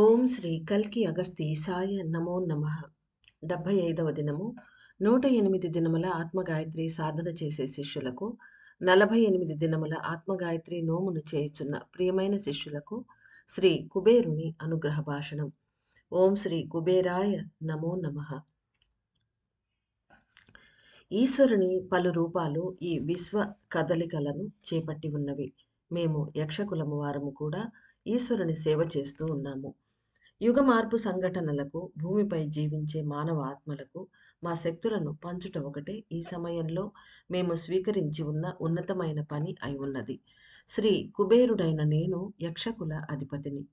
ఓం శ్రీ కల్కి అగస్తి సాయ నమో నమః 75వ దినము 108 దినముల ఆత్మగాయత్రి సాధన చేసే శిష్యులకు 48 దినముల ఆత్మగాయత్రి నోమును చేయుచున్న ప్రియమైన శిష్యులకు శ్రీ కుబేరుని అనుగ్రహ భాషణం. ఓం శ్రీ కుబేరాయ నమో నమః. ఈశ్వరుని పలు రూపాలు ఈ విశ్వ కదలికలను చేపట్టి ఉన్నవి. మేము యక్షకులము వారము కూడా ఈశ్వరుని సేవ చేస్తూ ఉన్నాము. యుగ మార్పు సంఘటనలకు, భూమిపై జీవించే మానవ ఆత్మలకు మా శక్తులను పంచుట ఒకటే ఈ సమయంలో మేము స్వీకరించి ఉన్న ఉన్నతమైన పని అయి ఉన్నది. శ్రీ కుబేరుడైన నేను యక్షకుల అధిపతిని.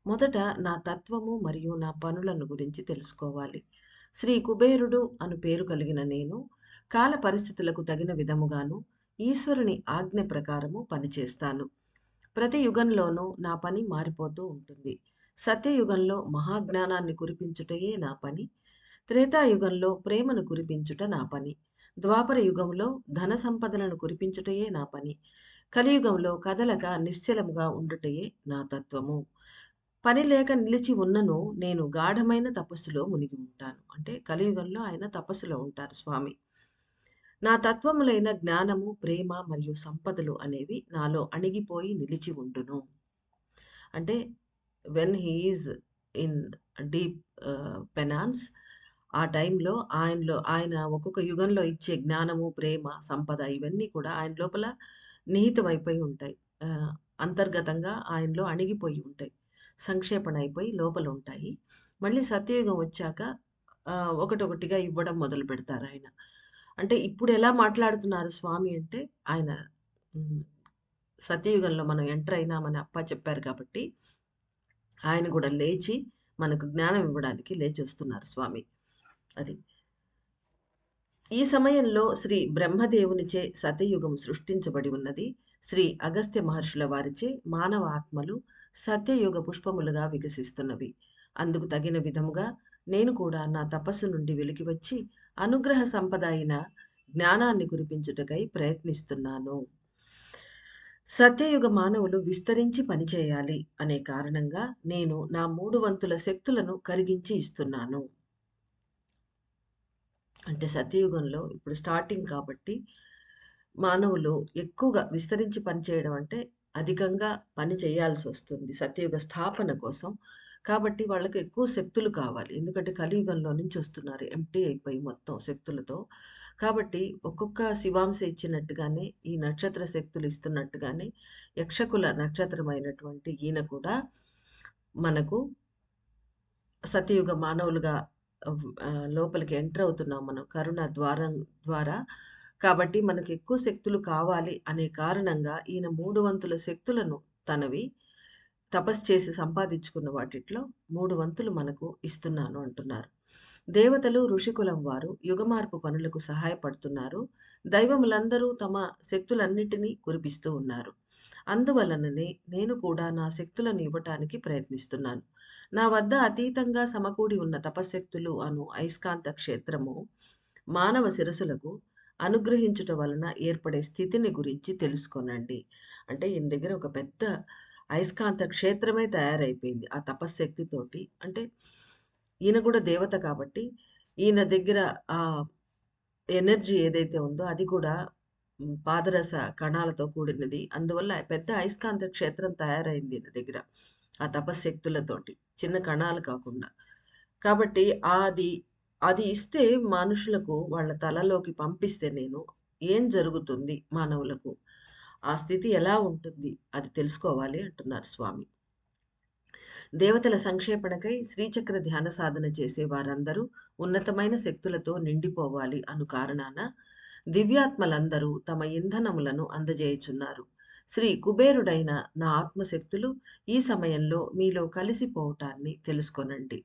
మొదట నా తత్వము మరియు నా పనులను గురించి తెలుసుకోవాలి. శ్రీ కుబేరుడు అను పేరు కలిగిన నేను కాల పరిస్థితులకు తగిన విధముగాను ఈశ్వరుని ఆజ్ఞ ప్రకారము పనిచేస్తాను. ప్రతి యుగంలోనూ నా పని మారిపోతూ ఉంటుంది. సత్యయుగంలో మహాజ్ఞానాన్ని కురిపించుటయే నా పని. త్రేతాయుగంలో ప్రేమను కురిపించుట నా పని. ద్వాపర యుగంలో ధన సంపదలను కురిపించుటయే నా పని. కలియుగంలో కదలక నిశ్చలముగా ఉండుటయే నా తత్వము. పని లేక నిలిచి ఉన్నను నేను గాఢమైన తపస్సులో మునిగి ఉంటాను. అంటే కలియుగంలో ఆయన తపస్సులో ఉంటారు స్వామి. నా తత్వములైన జ్ఞానము, ప్రేమ మరియు సంపదలు అనేవి నాలో అణిగిపోయి నిలిచి ఉండును. అంటే when he is in deep penance, ఆ టైంలో ఆయన ఒక్కొక్క యుగంలో ఇచ్చే జ్ఞానము, ప్రేమ, సంపద ఇవన్నీ కూడా ఆయన లోపల నిహితమైపోయి ఉంటాయి. అంతర్గతంగా ఆయనలో అణిగిపోయి ఉంటాయి. సంక్షేపణ అయిపోయి లోపల ఉంటాయి. మళ్ళీ సత్యయుగం వచ్చాక ఒకటొకటిగా ఇవ్వడం మొదలు పెడతారు ఆయన. అంటే ఇప్పుడు ఎలా మాట్లాడుతున్నారు స్వామి అంటే ఆయన సత్యయుగంలో మనం ఎంటర్ అయినామని చెప్పారు కాబట్టి ఆయన కూడా లేచి మనకు జ్ఞానం ఇవ్వడానికి లేచి వస్తున్నారు స్వామి. అది ఈ సమయంలో శ్రీ బ్రహ్మదేవునిచే సత్యయుగం సృష్టించబడి ఉన్నది. శ్రీ అగస్త్య మహర్షుల వారిచే మానవ ఆత్మలు సత్యయుగ పుష్పములుగా వికసిస్తున్నవి. అందుకు తగిన విధముగా నేను కూడా నా తపస్సు నుండి వెలికి వచ్చి అనుగ్రహ సంపద అయిన జ్ఞానాన్ని కురిపించుటకై ప్రయత్నిస్తున్నాను. సత్యయుగ మానవులు విస్తరించి పనిచేయాలి అనే కారణంగా నేను నా 3 వంతుల శక్తులను కరిగించి ఇస్తున్నాను. అంటే సత్యయుగంలో ఇప్పుడు స్టార్టింగ్ కాబట్టి మానవులు ఎక్కువగా విస్తరించి పనిచేయడం అంటే అధికంగా పని చేయాల్సి వస్తుంది సత్యయుగ స్థాపన కోసం. కాబట్టి వాళ్ళకి ఎక్కువ శక్తులు కావాలి. ఎందుకంటే కలియుగంలో నుంచి వస్తున్నారు ఎంప్టీ అయిపోయి మొత్తం శక్తులతో. కాబట్టి ఒక్కొక్క శివాంశ ఇచ్చినట్టుగానే ఈ నక్షత్ర శక్తులు ఇస్తున్నట్టుగానే యక్షకుల నక్షత్రమైనటువంటి ఈయన కూడా మనకు సత్యయుగ మానవులుగా లోపలికి ఎంటర్ అవుతున్నాం మనం కరుణ ద్వారా. కాబట్టి మనకు ఎక్కువ శక్తులు కావాలి అనే కారణంగా ఈయన 3 వంతుల శక్తులను తనవి తపస్సు చేసి సంపాదించుకున్న వాటిట్లో 3 వంతులు మనకు ఇస్తున్నాను అంటున్నారు. దేవతలు, ఋషికులం వారు యుగమార్పు పనులకు సహాయపడుతున్నారు. దైవములందరూ తమ శక్తులన్నిటినీ కురిపిస్తూ ఉన్నారు. అందువలననే నేను కూడా నా శక్తులను ఇవ్వటానికి ప్రయత్నిస్తున్నాను. నా వద్ద అతీతంగా సమకూడి ఉన్న తపశ్శక్తులు అను అయస్కాంత క్షేత్రము మానవ శిరసులకు అనుగ్రహించుట వలన ఏర్పడే స్థితిని గురించి తెలుసుకోనండి. అంటే ఈయన దగ్గర ఒక పెద్ద అయస్కాంత క్షేత్రమే తయారైపోయింది ఆ తపశ్శక్తితోటి. అంటే ఈయన కూడా దేవత కాబట్టి ఈయన దగ్గర ఆ ఎనర్జీ ఏదైతే ఉందో అది కూడా పాదరస కణాలతో కూడినది. అందువల్ల పెద్ద అయస్కాంత క్షేత్రం తయారైంది ఈయన దగ్గర ఆ తపశ్శక్తులతోటి. చిన్న కణాలు కాకుండా. కాబట్టి అది ఇస్తే మనుషులకు వాళ్ళ తలలోకి పంపిస్తే నేను ఏం జరుగుతుంది మానవులకు? ఆ స్థితి ఎలా ఉంటుంది? అది తెలుసుకోవాలి అంటున్నారు స్వామి. దేవతల సంక్షేపణకై శ్రీచక్ర ధ్యాన సాధన చేసే వారందరూ ఉన్నతమైన శక్తులతో నిండిపోవాలి అను కారణాన దివ్యాత్మలందరూ తమ ఇంధనములను అందజేయుచున్నారు. శ్రీ కుబేరుడైన నా ఆత్మశక్తులు ఈ సమయంలో మీలో కలిసిపోవటాన్ని తెలుసుకొనండి.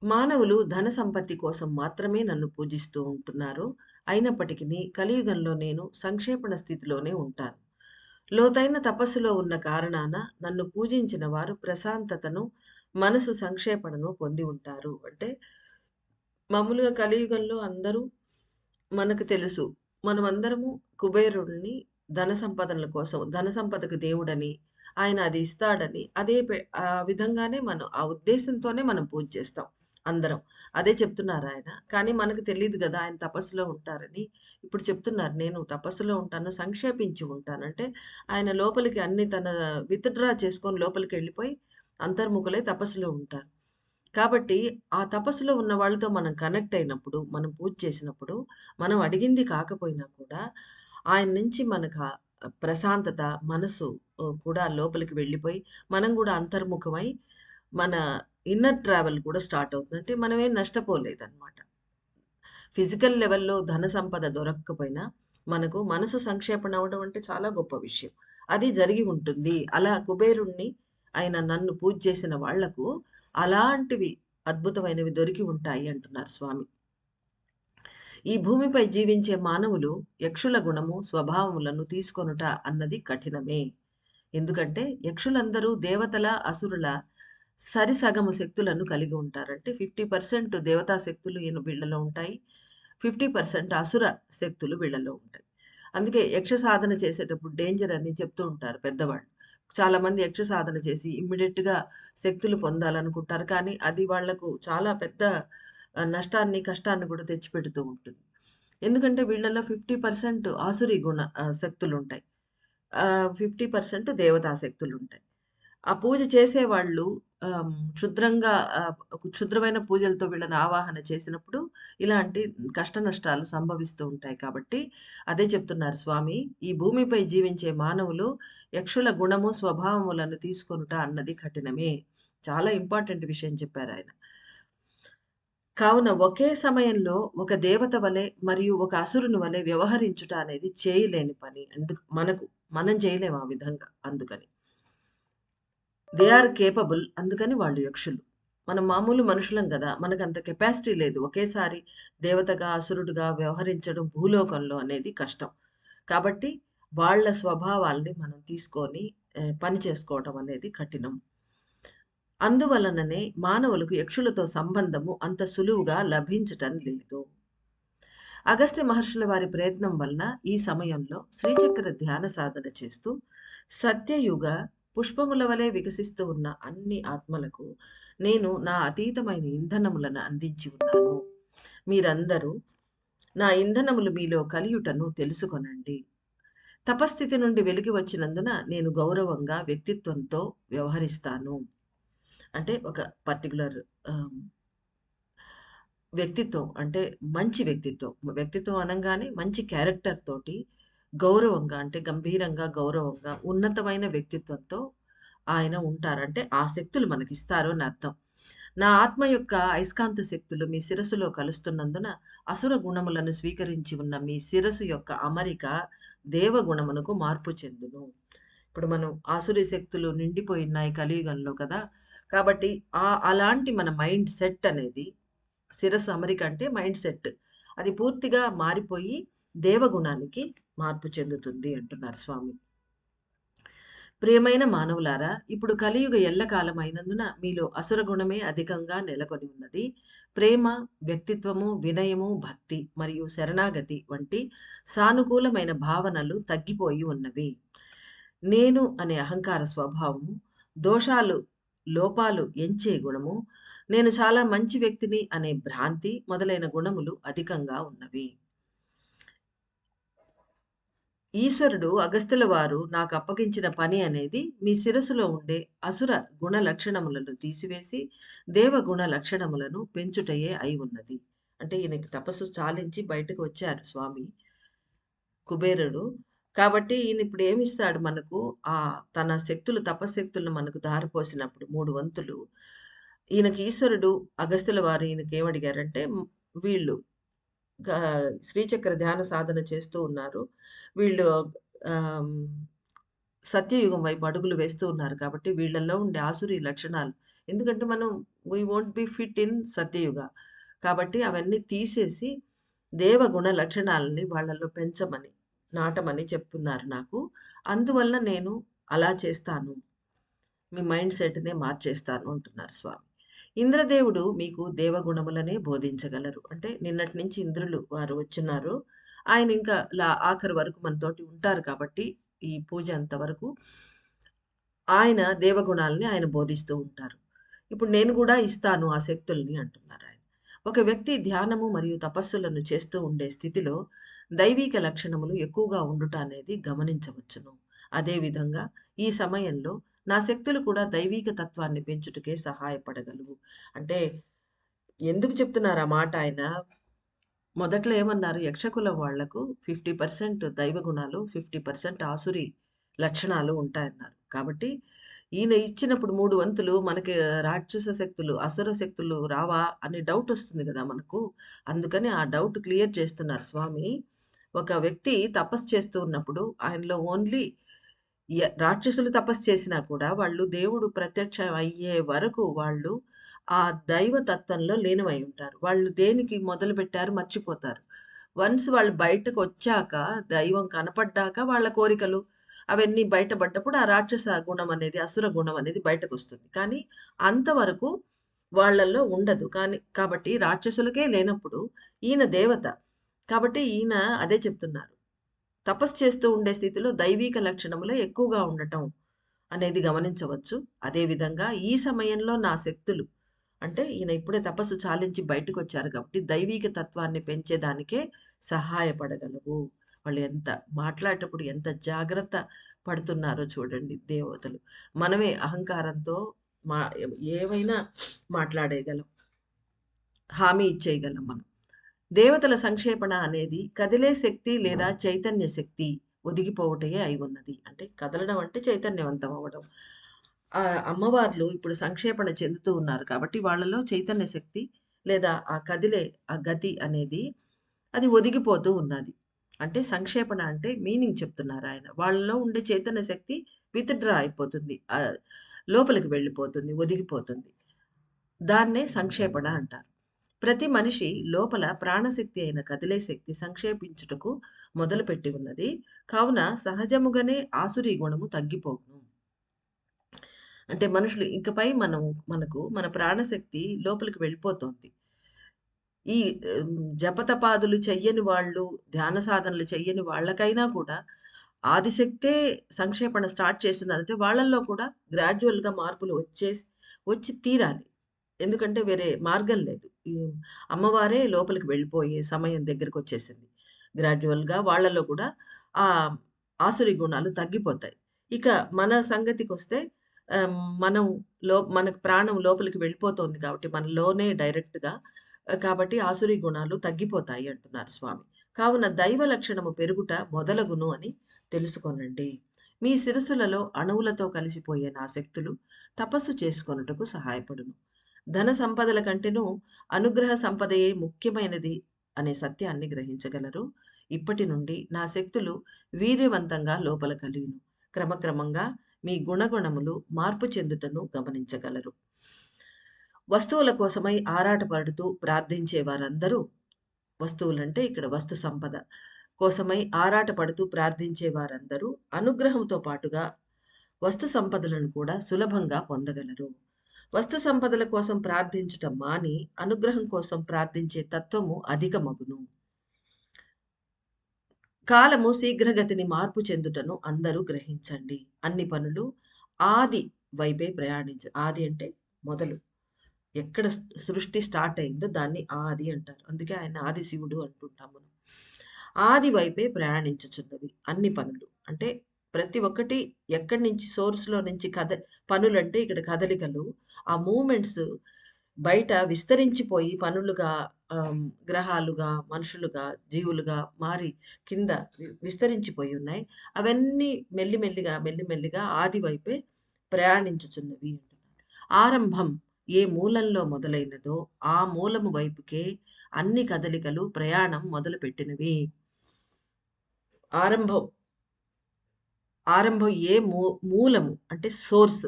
మానవులు ధన సంపత్తి కోసం మాత్రమే నన్ను పూజిస్తూ ఉంటున్నారు. అయినప్పటికీ కలియుగంలో నేను సంక్షేపణ స్థితిలోనే ఉంటాను. లోతైన తపస్సులో ఉన్న కారణాన నన్ను పూజించిన వారు ప్రశాంతతను, మనసు సంక్షేపణను పొంది ఉంటారు. అంటే మామూలుగా కలియుగంలో అందరూ మనకు తెలుసు. మనమందరము కుబేరుడిని ధన సంపదనల కోసం, ధన సంపదకు దేవుడని, ఆయన అది ఇస్తాడని ఆ విధంగానే మనం ఆ ఉద్దేశంతోనే మనం పూజ చేస్తాం అందరం. అదే చెప్తున్నారాయన. కానీ మనకు తెలీదు గదా! ఆయన తపస్సులో ఉంటారని. ఇప్పుడు చెప్తున్నారు, "నేను తపస్సులో ఉంటాను, సంక్షేపించి ఉంటాను." అంటే ఆయన లోపలికి అన్ని తన విత్‌డ్రా చేసుకొని లోపలికెళ్ళిపోయి అంతర్ముఖులై తపస్సులో ఉంటారు. కాబట్టి ఆ తపస్సులో ఉన్న వాళ్ళతో మనం కనెక్ట్ అయినప్పుడు, మనం పూజ చేసినప్పుడు, మనం అడిగింది కాకపోయినా కూడా ఆయన నుంచి మనకు ప్రశాంతత, మనసు కూడా లోపలికి వెళ్ళిపోయి, మనం గూడా అంతర్ముఖమై, మన ఇన్నర్ ట్రావెల్ కూడా స్టార్ట్ అవుతుంది. అంటే మనమేం నష్టపోలేదనమాట. ఫిజికల్ లెవెల్‌లో ధన సంపద దొరక్కపోయినా, మనకు మనసు సంక్షేపణ అవ్వడం అంటే చాలా గొప్ప విషయం. అది జరిగి ఉంటుంది. అలా కుబేరుడిని ఆయన నన్ను పూజ చేసిన వాళ్లకు అలాంటివి అద్భుతమైనవి దొరికి ఉంటాయి అంటున్నారు స్వామి. ఈ భూమిపై జీవించే మానవులు యక్షుల గుణము, స్వభావములను తీసుకొనుట అన్నది కఠినమే. ఎందుకంటే యక్షులందరూ దేవతల, అసురుల సరిసగము శక్తులను కలిగి ఉంటారు. అంటే 50% దేవతా శక్తులు వీళ్ళలో ఉంటాయి. 50% అసుర శక్తులు వీళ్ళలో ఉంటాయి. అందుకే యక్ష సాధన చేసేటప్పుడు డేంజర్ అని చెప్తూ ఉంటారు పెద్దవాళ్ళు. చాలామంది యక్ష సాధన చేసి ఇమ్మీడియేట్‌గా శక్తులు పొందాలనుకుంటారు. కానీ అది వాళ్ళకు చాలా పెద్ద నష్టాన్ని, కష్టాన్ని కూడా తెచ్చిపెడుతూ ఉంటుంది. ఎందుకంటే వీళ్ళలో 50% ఆసురి శక్తులుంటాయి. 50% దేవతా శక్తులుంటాయి. ఆ పూజ చేసేవాళ్ళు క్షుద్రంగా క్షుద్రమైన పూజలతో వీళ్ళని ఆవాహన చేసినప్పుడు ఇలాంటి కష్ట నష్టాలు సంభవిస్తూ ఉంటాయి కాబట్టి, అదే చెప్తున్నారు స్వామి. ఈ భూమిపై జీవించే మానవులు యక్షుల గుణము, స్వభావములను తీసుకొనుట అన్నది కఠినమే. చాలా ఇంపార్టెంట్ విషయం చెప్పారాయన. కావున ఒకే సమయంలో ఒక దేవత వలె మరియు ఒక అసురుని వలె వ్యవహరించుట అనేది చేయలేని పని. మనం చేయలేము ఆ విధంగా అందుకని. They are capable. అందుకని వాళ్ళు యక్షులు. మనం మామూలు మనుషులం గదా! మనకంత కెపాసిటీ లేదు. ఒకేసారి దేవతగా, అసురుడుగా వ్యవహరించడం భూలోకంలో అనేది కష్టం. కాబట్టి వాళ్ళ స్వభావాల్ని మనం తీసుకొని పని చేసుకోవడం అనేది కఠినం. అందువలననే మానవులకు యక్షులతో సంబంధము అంత సులువుగా లభించటం లేదు. అగస్త్య మహర్షుల వారి ప్రయత్నం వలన ఈ సమయంలో శ్రీచక్ర ధ్యాన సాధన చేస్తూ సత్యయుగ పుష్పముల వలె వికసిస్తూ ఉన్న అన్ని ఆత్మలకు నేను నా అతీతమైన ఇంధనములను అందించి ఉన్నాను. మీరందరూ నా ఇంధనములు మీలో కలియుటను తెలుసుకొనండి. తపస్థితి నుండి వెలికి వచ్చినందున నేను గౌరవంగా వ్యక్తిత్వంతో వ్యవహరిస్తాను. అంటే ఒక పర్టిక్యులర్ ఆహ్, వ్యక్తిత్వం అంటే మంచి వ్యక్తిత్వం. వ్యక్తిత్వం అనంగానే మంచి క్యారెక్టర్ తోటి గౌరవంగా అంటే గంభీరంగా, గౌరవంగా, ఉన్నతమైన వ్యక్తిత్వంతో ఆయన ఉంటారు. అంటే ఆ శక్తులు మనకిస్తారు అని అర్థం. నా ఆత్మ యొక్క అయస్కాంత శక్తులు మీ శిరస్సులో కలుస్తున్నందున అసుర గుణములను స్వీకరించి ఉన్న మీ శిరస్సు యొక్క అమరిక దేవగుణమునకు మార్పు చెందును. ఇప్పుడు మనం ఆసురి శక్తులు నిండిపోయున్నాయి కలియుగంలో కదా! కాబట్టి అలాంటి మన మైండ్ సెట్ అనేది శిరస్సు అమరిక అంటే మైండ్ సెట్. అది పూర్తిగా మారిపోయి దేవగుణానికి మార్పు చెందుతుంది అంటున్నారు స్వామి. ప్రియమైన మానవులారా! ఇప్పుడు కలియుగ ఎల్లకాలం అయినందున మీలో అసుర గుణమే అధికంగా నెలకొని ఉన్నది. ప్రేమ, వ్యక్తిత్వము, వినయము, భక్తి మరియు శరణాగతి వంటి సానుకూలమైన భావనలు తగ్గిపోయి ఉన్నవి. నేను అనే అహంకార స్వభావము, దోషాలు, లోపాలు ఎంచే గుణము, నేను చాలా మంచి వ్యక్తిని అనే భ్రాంతి మొదలైన గుణములు అధికంగా ఉన్నవి. ఈశ్వరుడు అగస్త్యుల వారు నాకు అప్పగించిన పని అనేది మీ శిరస్సులో ఉండే అసుర గుణ లక్షణములను తీసివేసి దేవగుణ లక్షణములను పెంచుటయే అయి ఉన్నది. అంటే ఈయనకి తపస్సు చాలించి బయటకు వచ్చారు స్వామి కుబేరుడు. కాబట్టి ఈయన ఇప్పుడు ఏమిస్తాడు మనకు తన శక్తులు తపశ్శక్తులను మనకు ధారపోసినప్పుడు 3 వంతులు ఈయనకి ఈశ్వరుడు అగస్త్యుల వారు ఈయనకేమడిగారంటే వీళ్ళు గా శ్రీచక్ర ధ్యాన సాధన చేస్తూ ఉన్నారు. వీళ్ళు ఆహ్, సత్యయుగం వైపు అడుగులు వేస్తూ ఉన్నారు కాబట్టి వీళ్ళలో ఉండే ఆసురి లక్షణాలు ఎందుకంటే మనం వోంట్ బి ఫిట్ ఇన్ సత్యయుగ. కాబట్టి అవన్నీ తీసేసి దేవగుణ లక్షణాలని వాళ్ళలో పెంచమని, నాటమని చెప్తున్నారు నాకు. అందువలన నేను అలా చేస్తాను. మీ మైండ్ సెట్‌నే మార్చేస్తాను అంటున్నారు స్వామి. ఇంద్రదేవుడు మీకు దేవగుణములనే బోధించగలరు. అంటే నిన్నటి నుంచి ఇంద్రులు వారు వచ్చున్నారు. ఆయన ఇంకా ఆఖరి వరకు మనతోటి ఉంటారు కాబట్టి ఈ పూజ అంతవరకు ఆయన దేవగుణాల్ని ఆయన బోధిస్తూ ఉంటారు. ఇప్పుడు నేను గూడా ఇస్తాను ఆ శక్తుల్ని అంటున్నారాయన. ఒక వ్యక్తి ధ్యానము మరియు తపస్సులను చేస్తూ ఉండే స్థితిలో దైవీక లక్షణములు ఎక్కువగా ఉండుట అనేది గమనించవచ్చును. అదే విధంగా ఈ సమయంలో నా శక్తులు కూడా దైవీక తత్వాన్ని పెంచుటకే సహాయపడగలవు. అంటే ఎందుకు చెప్తున్నారు ఆ మాట ఆయన? మొదట్లో ఏమన్నారు? యక్షకులం వాళ్లకు 50% దైవ గుణాలు, 50% ఆసురి లక్షణాలు ఉంటాయన్నారు. కాబట్టి ఈయన ఇచ్చినప్పుడు 3 వంతులు మనకి రాక్షస శక్తులు, అసుర శక్తులు రావా అనే డౌట్ వస్తుంది గదా మనకు. అందుకని ఆ డౌట్ క్లియర్ చేస్తున్నారు స్వామి. ఒక వ్యక్తి తపస్సు చేస్తూ ఉన్నప్పుడు ఆయనలో ఓన్లీ రాక్షసులు తపస్సు చేసినా కూడా వాళ్ళు దేవుడు ప్రత్యక్షం అయ్యే వరకు వాళ్ళు ఆ దైవ తత్వంలో లీనమై ఉంటారు. వాళ్ళు దేనికి మొదలుపెట్టారు మర్చిపోతారు. వన్స్ వాళ్ళు బయటకొచ్చాక, దైవం కనపడ్డాక వాళ్ళ కోరికలు అవన్నీ బయటపడ్డప్పుడు ఆ రాక్షస గుణం అనేది, అసుర గుణం అనేది బయటకొస్తుంది. కానీ అంతవరకు వాళ్ళల్లో ఉండదు. కాబట్టి రాక్షసులకే లేనప్పుడు ఈయన దేవత. కాబట్టి ఈయన అదే చెప్తున్నారు. తపస్సు చేస్తూ ఉండే స్థితిలో దైవీక లక్షణములే ఎక్కువగా ఉండటం అనేది గమనించవచ్చు. అదేవిధంగా ఈ సమయంలో నా శక్తులు అంటే ఈయన ఇప్పుడే తపస్సు చాలించి బయటకొచ్చారు కాబట్టి దైవీక తత్వాన్ని పెంచేదానికే సహాయపడగలవు. వాళ్ళు ఎంత మాట్లాడేటప్పుడు ఎంత జాగ్రత్త పడుతున్నారో చూడండి దేవతలు. మనమే అహంకారంతో మా ఏమైనా మాట్లాడేయగలం. హామీ ఇచ్చేయగలం మనం. దేవతల సంక్షేపణ అనేది కదిలే శక్తి లేదా చైతన్య శక్తి ఒదిగిపోవుటయే అయి ఉన్నది. అంటే కదలడం అంటే చైతన్యవంతం అవ్వడం. అమ్మవార్లు ఇప్పుడు సంక్షేపణ చెందుతూ ఉన్నారు కాబట్టి వాళ్ళలో చైతన్య శక్తి లేదా ఆ కదిలే ఆ గతి అనేది అది ఒదిగిపోతూ ఉన్నది. అంటే సంక్షేపణ అంటే మీనింగ్ చెప్తున్నారాయన. వాళ్ళలో ఉండే చైతన్య శక్తి విత్‌డ్రా అయిపోతుంది. లోపలికి వెళ్ళిపోతుంది. ఒదిగిపోతుంది. దాన్నే సంక్షేపణ అంటారు. ప్రతి మనిషి లోపల ప్రాణశక్తి అయిన కదిలే శక్తి సంక్షేపించుటకు మొదలుపెట్టి ఉన్నది. కావున సహజముగానే ఆసురీ గుణము తగ్గిపోవును. అంటే మనుషులు ఇకపై మనకు మన ప్రాణశక్తి లోపలికి వెళ్ళిపోతోంది. ఈ జపతపాదులు చెయ్యని వాళ్ళు, ధ్యాన సాధనలు చెయ్యని వాళ్ళకైనా కూడా ఆదిశక్తే సంక్షేపణ స్టార్ట్ చేస్తున్నదంటే వాళ్ళల్లో కూడా గ్రాడ్యుయల్‌గా మార్పులు వచ్చి తీరాలి. ఎందుకంటే వేరే మార్గం లేదు. ఈ అమ్మవారే లోపలికి వెళ్ళిపోయే సమయం దగ్గరకొచ్చేసింది. గ్రాడ్యుయల్‌గా వాళ్ళలో కూడా ఆ ఆసురి గుణాలు తగ్గిపోతాయి. ఇక మన సంగతికొస్తే ఆహ్, మనం మనకు ప్రాణం లోపలికి వెళ్ళిపోతోంది కాబట్టి మనలోనే డైరెక్ట్‌గా కాబట్టి ఆసురి గుణాలు తగ్గిపోతాయి అంటున్నారు స్వామి. కావున దైవ లక్షణము పెరుగుట మొదలగును అని తెలుసుకొనండి. మీ శిరస్సులలో అణువులతో కలిసిపోయే నా శక్తులు తపస్సు చేసుకొనుటకు సహాయపడును. ధన సంపదల కంటెను అనుగ్రహ సంపదయే ముఖ్యమైనది అనే సత్యాన్ని గ్రహించగలరు. ఇప్పటి నుండి నా శక్తులు వీర్యవంతంగా లోపల కలియును. క్రమక్రమంగా మీ గుణగుణములు మార్పు చెందుటను గమనించగలరు. వస్తువుల కోసమై ఆరాటపడుతూ ప్రార్థించే వారందరూ వస్తువులంటే ఇక్కడ వస్తు సంపద కోసమై ఆరాటపడుతూ ప్రార్థించే వారందరూ అనుగ్రహంతో పాటుగా వస్తు సంపదలను కూడా సులభంగా పొందగలరు. వస్తు సంపదల కోసం ప్రార్థించుట మాని అనుగ్రహం కోసం ప్రార్థించే తత్వము అధికమగును. కాలము శీఘ్రగతిని మార్పు చెందుటను అందరూ గ్రహించండి. అన్ని పనులు ఆది వైపే ఆది అంటే మొదలు. ఎక్కడ సృష్టి స్టార్ట్ అయిందో దాన్ని ఆది అంటారు. అందుకే ఆయన ఆది శివుడు అంటుంటాం మనం. ఆది వైపే ప్రయాణించుచున్నవి అన్ని పనులు. అంటే ప్రతి ఒక్కటి ఎక్కడి నుంచి సోర్స్‌లో నుంచి పనులంటే ఇక్కడ కదలికలు. ఆ మూవ్‌మెంట్స్ బయట విస్తరించిపోయి పనులుగా గ్రహాలుగా, మనుషులుగా, జీవులుగా మారి కింద విస్తరించిపోయి ఉన్నాయి. అవన్నీ మెల్లిమెల్లిగా ఆది వైపే ప్రయాణించుచున్నవి అంటున్నారు. ఆరంభం ఏ మూలంలో మొదలైనదో ఆ మూలము వైపుకే అన్ని కదలికలు ప్రయాణం మొదలుపెట్టినవి. ఆరంభం ఆరంభం ఏ మూలము అంటే సోర్స్.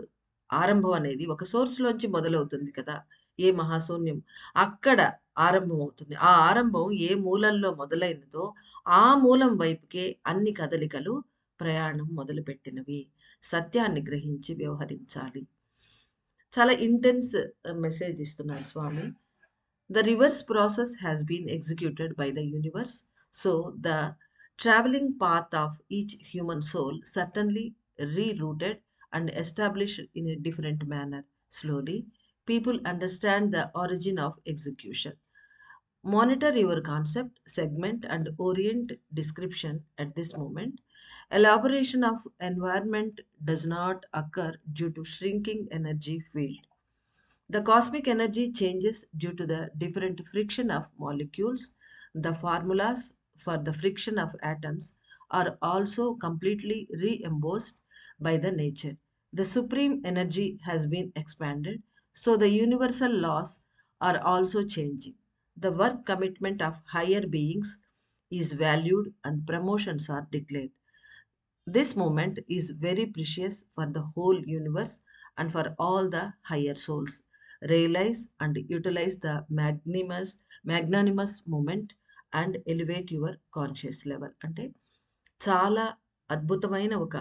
ఆరంభం అనేది ఒక సోర్స్‌లోంచి మొదలవుతుంది కదా! ఏ మహాశూన్యం అక్కడ ఆరంభమవుతుంది. ఆ ఆరంభం ఏ మూలంలో మొదలైనదో ఆ మూలం వైపుకే అన్ని కదలికలు ప్రయాణం మొదలుపెట్టినవి. సత్యాన్ని గ్రహించి వ్యవహరించాలి. చాలా ఇంటెన్స్ మెసేజ్ ఇస్తున్నారు స్వామి. The reverse process has been executed by the universe. So, the traveling path of each human soul certainly rerouted and established in a different manner. Slowly, people understand the origin of execution. Monitor your concept, segment, and orient description at this moment. Elaboration of environment does not occur due to shrinking energy field. The cosmic energy changes due to the different friction of molecules. The formulas for the friction of atoms are also completely reimbursed by the nature. The supreme energy has been expanded, so the universal laws are also changing. The work commitment of higher beings is valued and promotions are declared. This moment is very precious for the whole universe and for all the higher souls. Realize and utilize the magnanimous moment and elevate your conscious level. అంటే చాలా అద్భుతమైన ఒక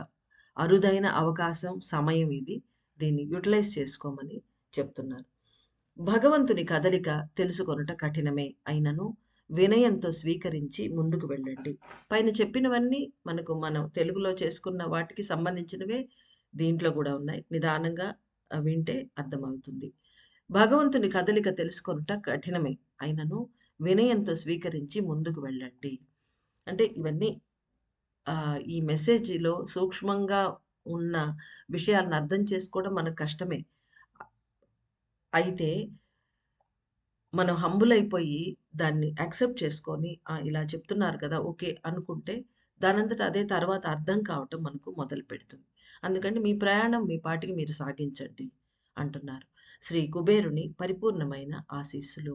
అరుదైన అవకాశం, సమయం ఇది. దీన్ని utilise చేసుకోమని చెప్తున్నారు. భగవంతుని కదలిక తెలుసుకొనుట కఠినమే అయినను వినయంతో స్వీకరించి ముందుకు వెళ్ళండి. పైన చెప్పినవన్నీ మనం తెలుగులో చేసుకున్న వాటికి సంబంధించినవే దీంట్లో గూడా ఉన్నాయి. నిదానంగా వింటే అర్థమవుతుంది. భగవంతుని కదలిక తెలుసుకొనుట కఠినమే అయినను వినయంతో స్వీకరించి ముందుకు వెళ్ళండి. అంటే ఇవన్నీ ఈ మెసేజ్‌లో సూక్ష్మంగా ఉన్న విషయాలను అర్థం చేసుకోవడం మనకు కష్టమే. అయితే మనం హంబుల్ అయిపోయి దాన్ని యాక్సెప్ట్ చేసుకొని, ఇలా చెప్తున్నారు కదా! ఓకే అనుకుంటే దానంతట అదే తర్వాత అర్థం కావటం మనకు మొదలుపెడుతుంది. అందుకని మీ ప్రయాణం మీ పాటికి మీరు సాగించండి అంటున్నారు. శ్రీ కుబేరుని పరిపూర్ణమైన ఆశీస్సులు.